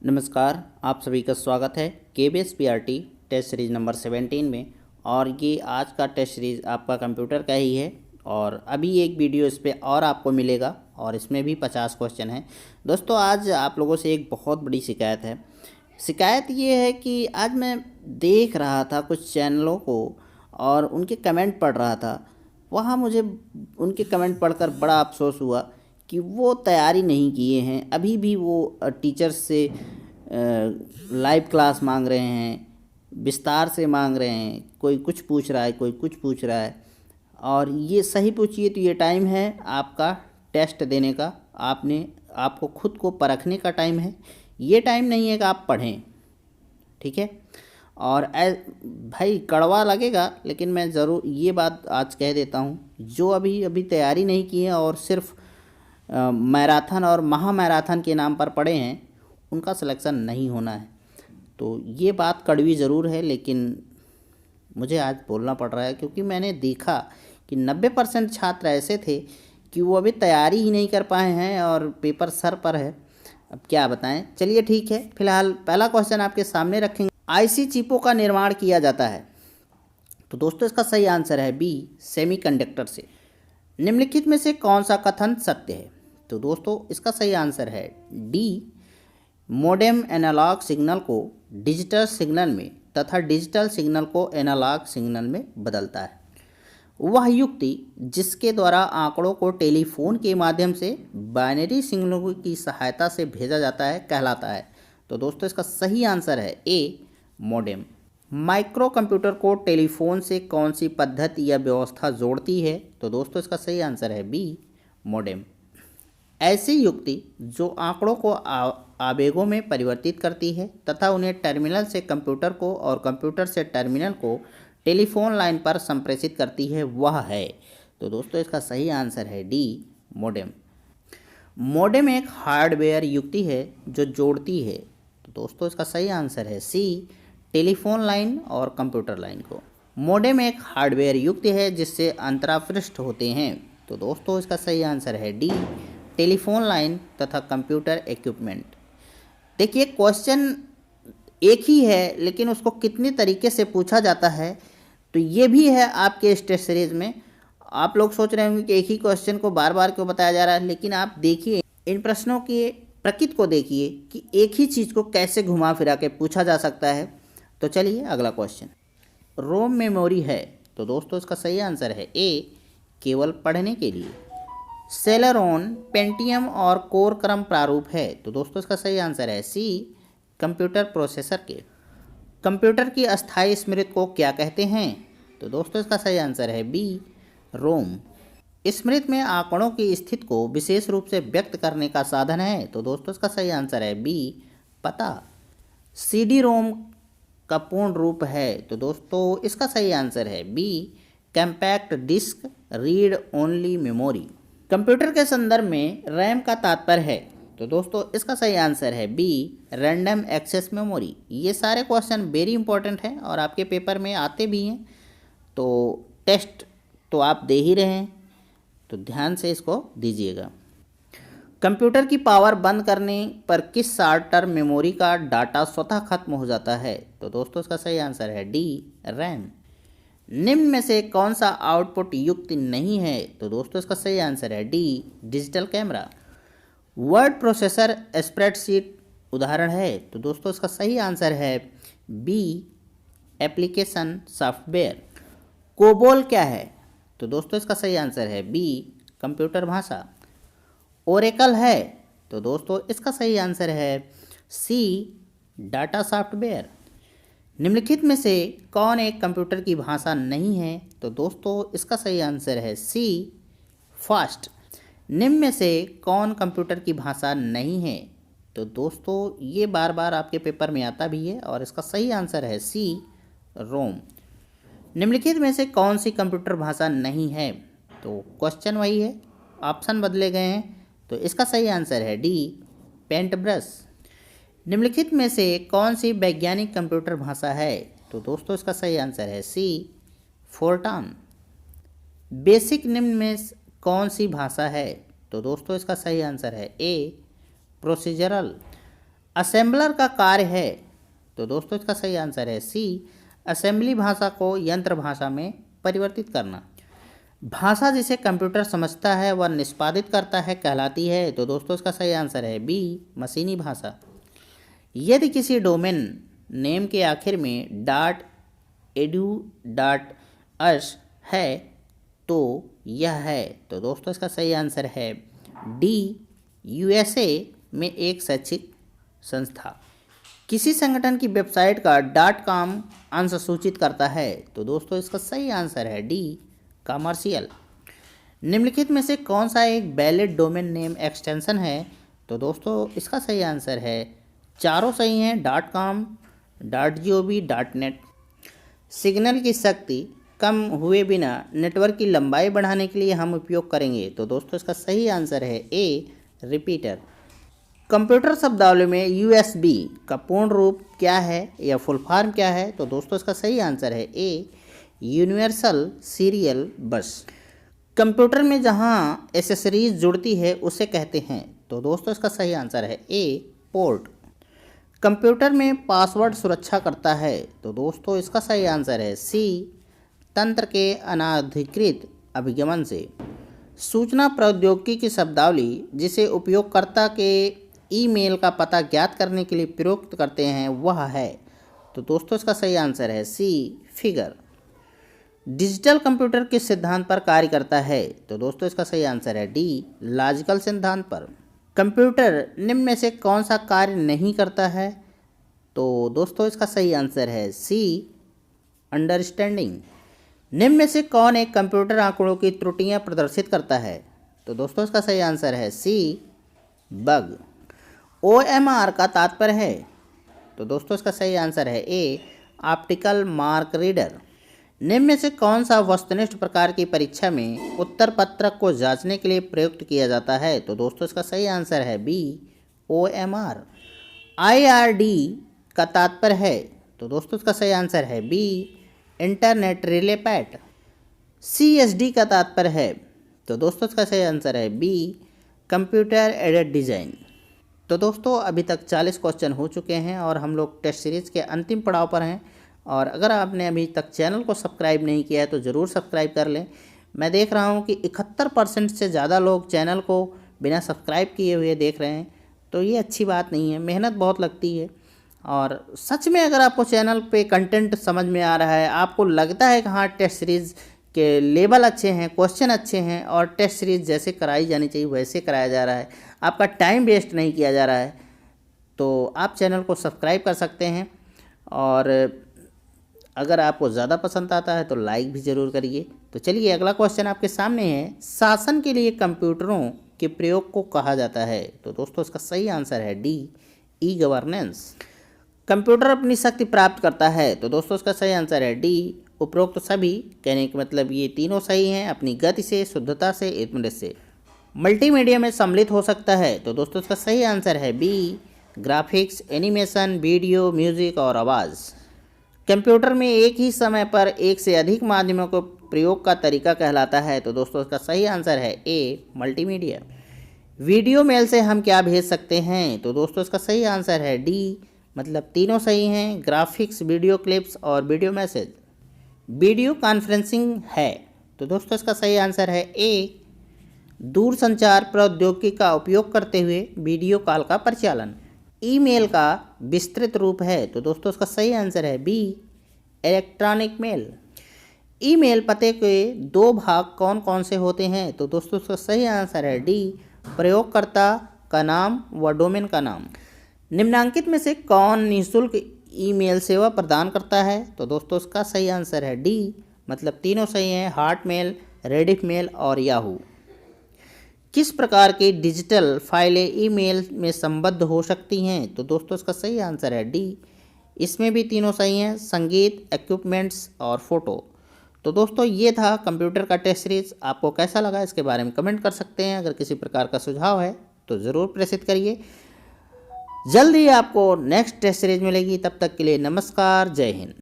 नमस्कार, आप सभी का स्वागत है KVS PRT test series number 17 में। और ये आज का टेस्ट सीरीज़ आपका कंप्यूटर का ही है। और अभी एक वीडियो इस पे और आपको मिलेगा और इसमें भी 50 क्वेश्चन हैं। दोस्तों, आज आप लोगों से एक बहुत बड़ी शिकायत है। शिकायत ये है कि आज मैं देख रहा था कुछ चैनलों को और उनके कमेंट पढ़ रहा था। वहाँ मुझे उनके कमेंट पढ़कर बड़ा अफसोस हुआ कि वो तैयारी नहीं किए हैं। अभी भी वो टीचर्स से लाइव क्लास मांग रहे हैं, विस्तार से मांग रहे हैं। कोई कुछ पूछ रहा है, कोई कुछ पूछ रहा है। और ये सही पूछिए तो ये टाइम है आपका टेस्ट देने का। आपको खुद को परखने का टाइम है। ये टाइम नहीं है कि आप पढ़ें, ठीक है। और भाई कड़वा लगेगा, लेकिन मैं ज़रूर ये बात आज कह देता हूँ, जो अभी अभी तैयारी नहीं की है और सिर्फ मैराथन और महा मैराथन के नाम पर पढ़े हैं, उनका सिलेक्शन नहीं होना है। तो ये बात कड़वी ज़रूर है, लेकिन मुझे आज बोलना पड़ रहा है क्योंकि मैंने देखा कि 90% छात्र ऐसे थे कि वो अभी तैयारी ही नहीं कर पाए हैं और पेपर सर पर है। अब क्या बताएं। चलिए ठीक है, फिलहाल पहला क्वेश्चन आपके सामने रखेंगे। आईसी चिपों का निर्माण किया जाता है। तो दोस्तों, इसका सही आंसर है बी, सेमीकंडक्टर से। निम्नलिखित में से कौन सा कथन सत्य है? तो दोस्तों, इसका सही आंसर है डी, मोडेम एनालॉग सिग्नल को डिजिटल सिग्नल में तथा डिजिटल सिग्नल को एनालॉग सिग्नल में बदलता है। वह युक्ति जिसके द्वारा आंकड़ों को टेलीफोन के माध्यम से बाइनरी सिग्नलों की सहायता से भेजा जाता है कहलाता है। तो दोस्तों, इसका सही आंसर है ए, मोडेम। माइक्रो कंप्यूटर को टेलीफोन से कौन सी पद्धति या व्यवस्था जोड़ती है? तो दोस्तों, इसका सही आंसर है बी, मोडेम। ऐसी युक्ति जो आंकड़ों को आवेगों में परिवर्तित करती है तथा उन्हें टर्मिनल से कंप्यूटर को और कंप्यूटर से टर्मिनल को टेलीफोन लाइन पर संप्रेषित करती है, वह है। तो दोस्तों, इसका सही आंसर है डी, मोडेम। मोडेम एक हार्डवेयर युक्ति है जो जोड़ती है। तो दोस्तों, इसका सही आंसर है सी, टेलीफोन लाइन और कंप्यूटर लाइन को। मोडेम एक हार्डवेयर युक्ति है जिससे अंतरापृष्ठ होते हैं। तो दोस्तों, इसका सही आंसर है डी, टेलीफोन लाइन तथा कंप्यूटर इक्विपमेंट। देखिए, क्वेश्चन एक ही है, लेकिन उसको कितने तरीके से पूछा जाता है, तो ये भी है आपके इस टेस्ट सीरीज में। आप लोग सोच रहे होंगे कि एक ही क्वेश्चन को बार बार क्यों बताया जा रहा है, लेकिन आप देखिए इन प्रश्नों के प्रकृति को, देखिए कि एक ही चीज़ को कैसे घुमा फिरा के पूछा जा सकता है। तो चलिए अगला क्वेश्चन। रोम मेमोरी है। तो दोस्तों, इसका सही आंसर है ए, केवल पढ़ने के लिए। सेलेरॉन, पेंटियम और कोर क्रम प्रारूप है। तो दोस्तों, इसका सही आंसर है सी, कंप्यूटर प्रोसेसर के। कंप्यूटर की अस्थायी स्मृति को क्या कहते हैं? तो दोस्तों, इसका सही आंसर है बी, रोम। स्मृति में आंकड़ों की स्थिति को विशेष रूप से व्यक्त करने का साधन है। तो दोस्तों, इसका सही आंसर है बी, पता। सीडी रोम का पूर्ण रूप है। तो दोस्तों, इसका सही आंसर है B, compact disc read only memory. Computer के संदर्भ में रैम का तात्पर्य है। तो दोस्तों, इसका सही आंसर है बी, रैंडम एक्सेस मेमोरी। ये सारे क्वेश्चन वेरी इंपॉर्टेंट हैं और आपके पेपर में आते भी हैं। तो टेस्ट तो आप दे ही रहे हैं, तो ध्यान से इसको दीजिएगा। कंप्यूटर की पावर बंद करने पर किस शॉर्ट टर्म मेमोरी का डाटा स्वतः खत्म हो जाता है? तो दोस्तों, इसका सही आंसर है डी, रैम। निम्न में से कौन सा आउटपुट युक्त नहीं है? तो दोस्तों, इसका सही आंसर है D, digital camera. Word processor spreadsheet उदाहरण है। तो दोस्तों, इसका सही आंसर है बी, एप्लीकेशन सॉफ्टवेयर। कोबोल क्या है? तो दोस्तों, इसका सही आंसर है बी, कंप्यूटर भाषा। ओरेकल है। तो दोस्तों, इसका सही आंसर है सी, डाटा सॉफ्टवेयर। निम्नलिखित में से कौन एक कंप्यूटर की भाषा नहीं है? तो दोस्तों, इसका सही आंसर है सी, फास्ट। निम्न में से कौन कंप्यूटर की भाषा नहीं है? तो दोस्तों, ये बार बार आपके पेपर में आता भी है और इसका सही आंसर है सी, रोम। निम्नलिखित में से कौन सी कंप्यूटर भाषा नहीं है? तो क्वेश्चन वही है, ऑप्शन बदले गए हैं। तो इसका सही आंसर है डी, पेंट ब्रश। निम्नलिखित में से कौन सी वैज्ञानिक कंप्यूटर भाषा है? तो दोस्तों, इसका सही आंसर है सी, फोर्टान। बेसिक निम्न में कौन सी भाषा है? तो दोस्तों, इसका सही आंसर है ए, प्रोसीजरल। असेंबलर का कार्य है? तो दोस्तों इसका सही आंसर है सी, असेंबली भाषा को यंत्र भाषा में परिवर्तित करना। भाषा जिसे कंप्यूटर समझता है वह निष्पादित करता है कहलाती है? तो दोस्तों इसका सही आंसर है बी, मशीनी भाषा। यदि किसी डोमेन नेम के आखिर में .edu.us है तो यह है? तो दोस्तों इसका सही आंसर है डी, USA में एक शैक्षिक संस्था। किसी संगठन की वेबसाइट का .com अंश सूचित करता है? तो दोस्तों इसका सही आंसर है डी, कमर्शियल। निम्नलिखित में से कौन सा एक वैलिड डोमेन नेम एक्सटेंशन है? तो दोस्तों इसका सही आंसर है, चारों सही हैं, .com, .gov, .net। सिग्नल की शक्ति कम हुए बिना नेटवर्क की लंबाई बढ़ाने के लिए हम उपयोग करेंगे? तो दोस्तों इसका सही आंसर है ए, रिपीटर। कंप्यूटर शब्दावली में USB का पूर्ण रूप क्या है या फुल फॉर्म क्या है? तो दोस्तों इसका सही आंसर है ए, यूनिवर्सल सीरियल बस। कंप्यूटर में जहां एसेसरीज जुड़ती है उसे कहते हैं? तो दोस्तों इसका सही आंसर है ए, पोर्ट। कंप्यूटर में पासवर्ड सुरक्षा करता है? तो दोस्तों इसका सही आंसर है सी, तंत्र के अनाधिकृत अभिगमन से। सूचना प्रौद्योगिकी की शब्दावली जिसे उपयोगकर्ता के ईमेल का पता ज्ञात करने के लिए प्रयुक्त करते हैं वह है? तो दोस्तों इसका सही आंसर है सी, फिगर। डिजिटल कंप्यूटर किस सिद्धांत पर कार्य करता है? तो दोस्तों इसका सही आंसर है डी, लॉजिकल सिद्धांत पर। कंप्यूटर निम्न में से कौन सा कार्य नहीं करता है? तो दोस्तों इसका सही आंसर है सी, अंडरस्टैंडिंग। निम्न में से कौन एक कंप्यूटर आंकड़ों की त्रुटियां प्रदर्शित करता है? तो दोस्तों इसका सही आंसर है सी, बग। OMR का तात्पर्य है? तो दोस्तों इसका सही आंसर है ए, ऑप्टिकल मार्क रीडर। निम्न में से कौन सा वस्तुनिष्ठ प्रकार की परीक्षा में उत्तर पत्रक को जांचने के लिए प्रयुक्त किया जाता है? तो दोस्तों इसका सही आंसर है बी, OMR। IRD का तात्पर्य है? तो दोस्तों इसका सही आंसर है B, internet relay chat. CSD का तात्पर्य है? तो दोस्तों इसका सही आंसर है बी, कंप्यूटर एडेड डिज़ाइन। तो दोस्तों अभी तक 40 क्वेश्चन हो चुके हैं और हम लोग टेस्ट सीरीज़ के अंतिम पड़ाव पर हैं। और अगर आपने अभी तक चैनल को सब्सक्राइब नहीं किया है तो ज़रूर सब्सक्राइब कर लें। मैं देख रहा हूं कि 71% से ज़्यादा लोग चैनल को बिना सब्सक्राइब किए हुए देख रहे हैं, तो ये अच्छी बात नहीं है। मेहनत बहुत लगती है और सच में अगर आपको चैनल पे कंटेंट समझ में आ रहा है, आपको लगता है कि हाँ टेस्ट सीरीज़ के लेवल अच्छे हैं, क्वेश्चन अच्छे हैं और टेस्ट सीरीज़ जैसे कराई जानी चाहिए वैसे कराया जा रहा है, आपका टाइम वेस्ट नहीं किया जा रहा है, तो आप चैनल को सब्सक्राइब कर सकते हैं। और अगर आपको ज़्यादा पसंद आता है तो लाइक भी ज़रूर करिए। तो चलिए अगला क्वेश्चन आपके सामने है, शासन के लिए कंप्यूटरों के प्रयोग को कहा जाता है? तो दोस्तों इसका सही आंसर है डी, ई गवर्नेंस। कंप्यूटर अपनी शक्ति प्राप्त करता है? तो दोस्तों इसका सही आंसर है डी, उपरोक्त सभी। कहने का मतलब ये तीनों सही हैं, अपनी गति से, शुद्धता से, स्मृति से। मल्टीमीडिया में सम्मिलित हो सकता है? तो दोस्तों इसका सही आंसर है B, graphics, animation, video, music और आवाज़। कंप्यूटर में एक ही समय पर एक से अधिक माध्यमों को प्रयोग का तरीका कहलाता है? तो दोस्तों इसका सही आंसर है ए, मल्टीमीडिया। वीडियो मेल से हम क्या भेज सकते हैं? तो दोस्तों इसका सही आंसर है डी, मतलब तीनों सही हैं, ग्राफिक्स, वीडियो क्लिप्स और वीडियो मैसेज। वीडियो कॉन्फ्रेंसिंग है? तो दोस्तों इसका सही आंसर है ए, दूरसंचार प्रौद्योगिकी का उपयोग करते हुए वीडियो कॉल का परिचालन। ईमेल का विस्तृत रूप है? तो दोस्तों इसका सही आंसर है बी, इलेक्ट्रॉनिक मेल। ईमेल पते के दो भाग कौन कौन से होते हैं? तो दोस्तों इसका सही आंसर है डी, प्रयोगकर्ता का नाम व डोमेन का नाम। निम्नांकित में से कौन निःशुल्क ईमेल सेवा प्रदान करता है? तो दोस्तों इसका सही आंसर है डी, मतलब तीनों सही हैं, हॉटमेल, रेडिफ मेल और याहू। किस प्रकार की डिजिटल फाइलें ईमेल में संबद्ध हो सकती हैं? तो दोस्तों इसका सही आंसर है डी, इसमें भी तीनों सही हैं, संगीत, इक्विपमेंट्स और फोटो। तो दोस्तों ये था कंप्यूटर का टेस्ट सीरीज। आपको कैसा लगा इसके बारे में कमेंट कर सकते हैं। अगर किसी प्रकार का सुझाव है तो ज़रूर प्रेषित करिए। जल्द ही आपको नेक्स्ट टेस्ट सीरीज मिलेगी। तब तक के लिए नमस्कार, जय हिंद।